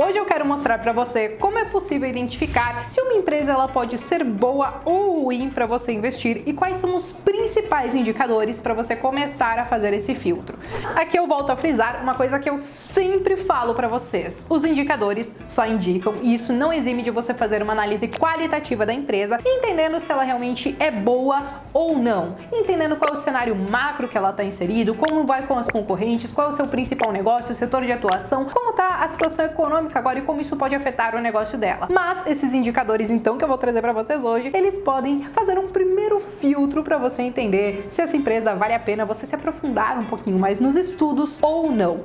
Hoje eu quero mostrar para você como é possível identificar se uma empresa ela pode ser boa ou ruim para você investir e quais são os principais indicadores para você começar a fazer esse filtro. Aqui eu volto a frisar uma coisa que eu sempre falo para vocês: os indicadores só indicam e isso não exime de você fazer uma análise qualitativa da empresa, entendendo se ela realmente é boa ou não, entendendo qual é o cenário macro que ela está inserido, como vai com as concorrentes, qual é o seu principal negócio, o setor de atuação, como está a situação econômica agora e como isso pode afetar o negócio dela. Mas esses indicadores então que eu vou trazer para vocês hoje, eles podem fazer um primeiro filtro para você entender se essa empresa vale a pena você se aprofundar um pouquinho mais nos estudos ou não.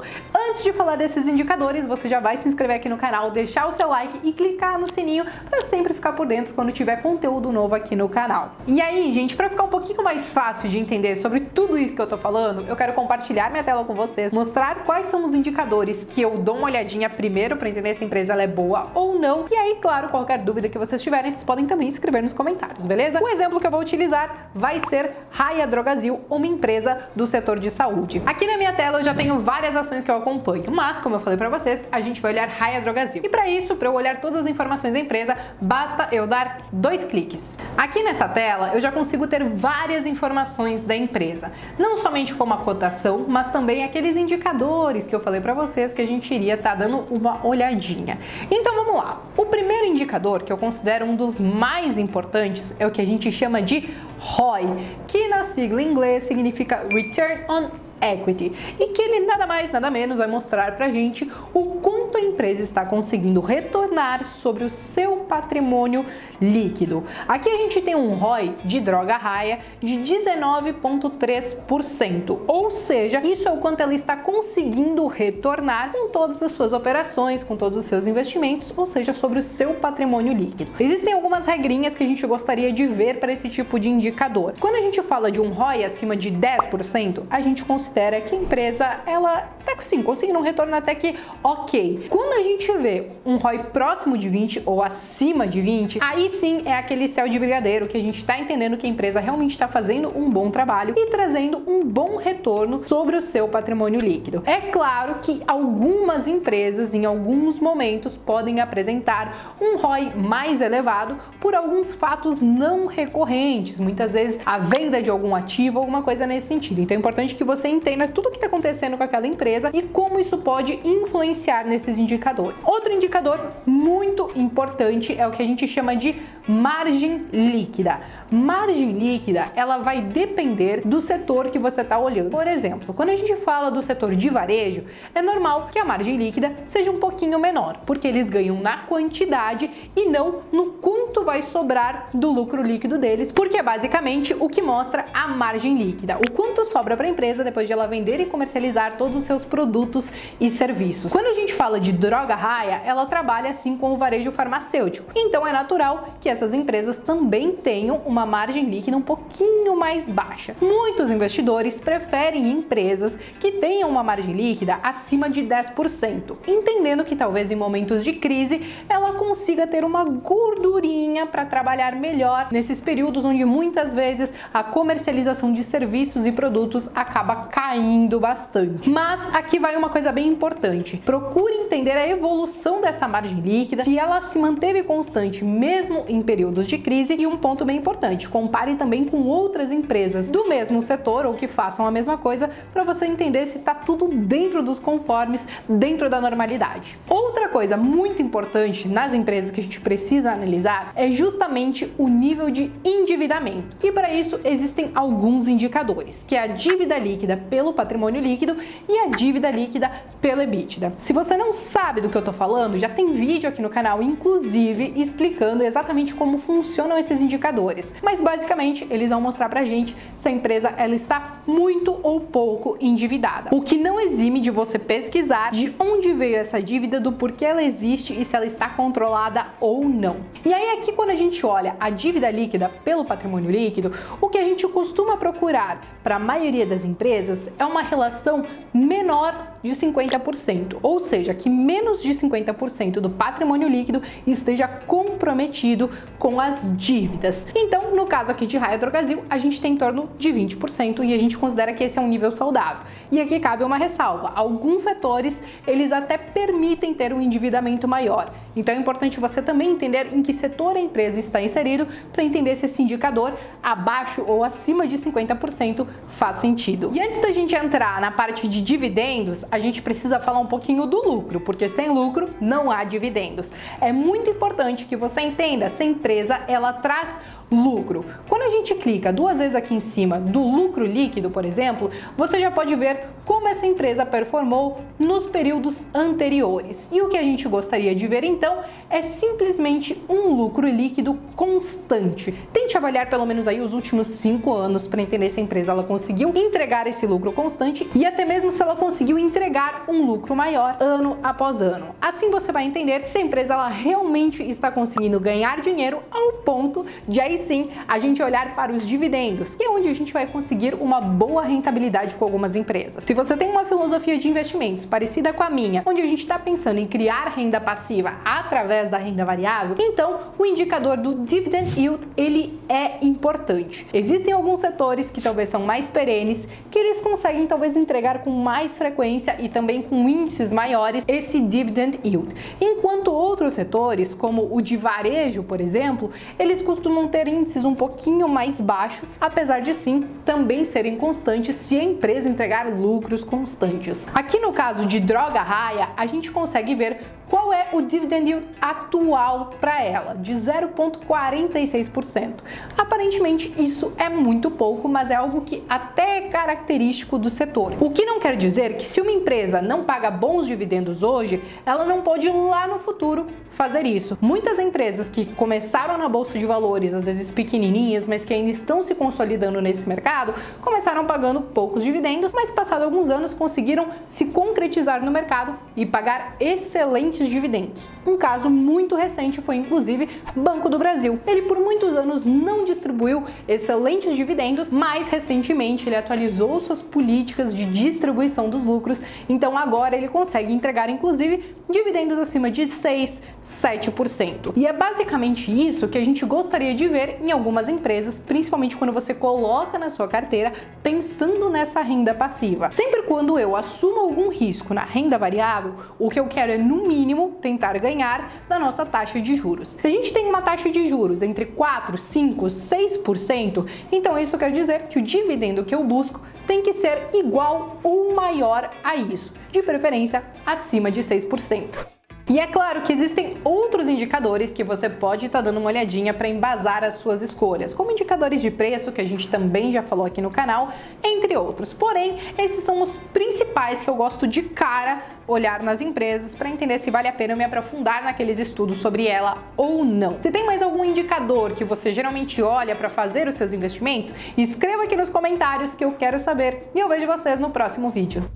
Antes de falar desses indicadores, você já vai se inscrever aqui no canal, deixar o seu like e clicar no sininho para sempre ficar por dentro quando tiver conteúdo novo aqui no canal. E aí, gente, para ficar um pouquinho mais fácil de entender sobre tudo isso que eu tô falando, eu quero compartilhar minha tela com vocês, mostrar quais são os indicadores que eu dou uma olhadinha primeiro para entender se a empresa ela é boa ou não. E aí, claro, qualquer dúvida que vocês tiverem, vocês podem também escrever nos comentários, beleza? O exemplo que eu vou utilizar vai ser Raia Drogasil, uma empresa do setor de saúde. Aqui na minha tela eu já tenho várias ações que eu acompanho, mas como eu falei para vocês, a gente vai olhar Raia Drogasil. E para isso, para eu olhar todas as informações da empresa, basta eu dar 2 cliques. Aqui nessa tela eu já consigo ter várias informações da empresa, não somente como a cotação, mas também aqueles indicadores que eu falei para vocês que a gente iria estar dando uma olhadinha. Então vamos lá. O primeiro indicador que eu considero um dos mais importantes é o que a gente chama de ROI, que na sigla em inglês significa Return on Equity, e que ele nada mais nada menos vai mostrar pra gente o quanto a empresa está conseguindo retornar sobre o seu patrimônio líquido. Aqui a gente tem um ROI de Droga Raia de 19,3%, ou seja, isso é o quanto ela está conseguindo retornar com todas as suas operações, com todos os seus investimentos, ou seja, sobre o seu patrimônio líquido. Existem algumas regrinhas que a gente gostaria de ver para esse tipo de indicador. Quando a gente fala de um ROI acima de 10%, a gente considera que a empresa ela tá sim, conseguindo um retorno até que ok. Quando a gente vê um ROI próximo de 20 ou acima de 20, aí sim é aquele céu de brigadeiro que a gente está entendendo que a empresa realmente está fazendo um bom trabalho e trazendo um bom retorno sobre o seu patrimônio líquido. É claro que algumas empresas em alguns momentos podem apresentar um ROI mais elevado por alguns fatos não recorrentes, muitas vezes a venda de algum ativo, alguma coisa nesse sentido. Então é importante que você entenda tudo o que está acontecendo com aquela empresa e como isso pode influenciar nesses indicadores. Outro indicador muito importante é o que a gente chama de margem líquida. Margem líquida, ela vai depender do setor que você está olhando. Por exemplo, quando a gente fala do setor de varejo, é normal que a margem líquida seja um pouquinho menor, porque eles ganham na quantidade e não no quanto vai sobrar do lucro líquido deles, porque é basicamente o que mostra a margem líquida, o quanto sobra para a empresa depois de ela vender e comercializar todos os seus produtos e serviços. Quando a gente fala de Droga Raia, ela trabalha assim com o varejo farmacêutico, então é natural que essas empresas também tenham uma margem líquida um pouquinho mais baixa. Muitos investidores preferem empresas que tenham uma margem líquida acima de 10%, entendendo que talvez em momentos de crise ela consiga ter uma gordurinha para trabalhar melhor nesses períodos onde muitas vezes a comercialização de serviços e produtos acaba caindo bastante. Mas aqui vai uma coisa bem importante: procure entender a evolução dessa margem líquida, se ela se manteve constante mesmo em períodos de crise, e um ponto bem importante: compare também com outras empresas do mesmo setor ou que façam a mesma coisa para você entender se está tudo dentro dos conformes, dentro da normalidade. Outra coisa muito importante nas empresas que a gente precisa analisar é justamente o nível de endividamento. E para isso existem alguns indicadores, que é a dívida líquida pelo patrimônio líquido e a dívida líquida pelo EBITDA. Se você não sabe do que eu tô falando, já tem vídeo aqui no canal, inclusive, explicando exatamente como funcionam esses indicadores. Mas basicamente eles vão mostrar pra gente se a empresa ela está muito ou pouco endividada. O que não exime de você pesquisar de onde veio essa dívida, do porquê ela existe e se ela está controlada ou não. E aí aqui quando a gente olha a dívida líquida pelo patrimônio líquido, o que a gente costuma procurar para a maioria das empresas é uma relação menor de 50%, ou seja, que menos de 50% do patrimônio líquido esteja comprometido com as dívidas. Então, no caso aqui de Raia Drogasil, a gente tem em torno de 20% e a gente considera que esse é um nível saudável. E aqui cabe uma ressalva: alguns setores eles até permitem ter um endividamento maior. Então é importante você também entender em que setor a empresa está inserido para entender se esse indicador abaixo ou acima de 50% faz sentido. E antes da gente entrar na parte de dividendos, a gente precisa falar um pouquinho do lucro, porque sem lucro não há dividendos. É muito importante que você entenda se a empresa ela traz lucro. Quando a gente clica 2 vezes aqui em cima do lucro líquido, por exemplo, você já pode ver como essa empresa performou nos períodos anteriores. E o que a gente gostaria de ver então é simplesmente um lucro líquido constante. Tente avaliar pelo menos aí os últimos 5 anos para entender se a empresa ela conseguiu entregar esse lucro constante e até mesmo se ela conseguiu entregar um lucro maior ano após ano. Assim você vai entender se a empresa ela realmente está conseguindo ganhar dinheiro ao ponto de aí sim a gente olhar para os dividendos, que é onde a gente vai conseguir uma boa rentabilidade com algumas empresas. Se você tem uma filosofia de investimentos parecida com a minha, onde a gente está pensando em criar renda passiva através da renda variável, então o indicador do dividend yield ele é importante. Existem alguns setores que talvez são mais perenes, que eles conseguem talvez entregar com mais frequência e também com índices maiores esse dividend yield, enquanto outros setores, como o de varejo, por exemplo, eles costumam ter índices um pouquinho mais baixos, apesar de sim também serem constantes se a empresa entregar lucros constantes. Aqui no caso de Droga Raia, a gente consegue ver qual é o dividend yield atual para ela, de 0,46%. Aparentemente isso é muito pouco, mas é algo que até é característico do setor. O que não quer dizer que se uma empresa não paga bons dividendos hoje, ela não pode lá no futuro fazer isso. Muitas empresas que começaram na bolsa de valores, às vezes pequenininhas, mas que ainda estão se consolidando nesse mercado, começaram pagando poucos dividendos, mas passados alguns anos conseguiram se concretizar no mercado e pagar excelentes dividendos. Um caso muito recente foi inclusive Banco do Brasil. Ele por muitos anos não distribuiu excelentes dividendos, mas recentemente ele atualizou suas políticas de distribuição dos lucros, então agora ele consegue entregar inclusive dividendos acima de 6, 7%. E é basicamente isso que a gente gostaria de ver em algumas empresas, principalmente quando você coloca na sua carteira pensando nessa renda passiva. Sempre quando eu assumo algum risco na renda variável, o que eu quero é no mínimo tentar ganhar da nossa taxa de juros. Se a gente tem uma taxa de juros entre 4, 5, 6%, então isso quer dizer que o dividendo que eu busco tem que ser igual ou maior a isso, de preferência acima de 6%. E é claro que existem outros indicadores que você pode estar dando uma olhadinha para embasar as suas escolhas, como indicadores de preço, que a gente também já falou aqui no canal, entre outros. Porém, esses são os principais que eu gosto de cara olhar nas empresas para entender se vale a pena eu me aprofundar naqueles estudos sobre ela ou não. Se tem mais algum indicador que você geralmente olha para fazer os seus investimentos, escreva aqui nos comentários que eu quero saber e eu vejo vocês no próximo vídeo.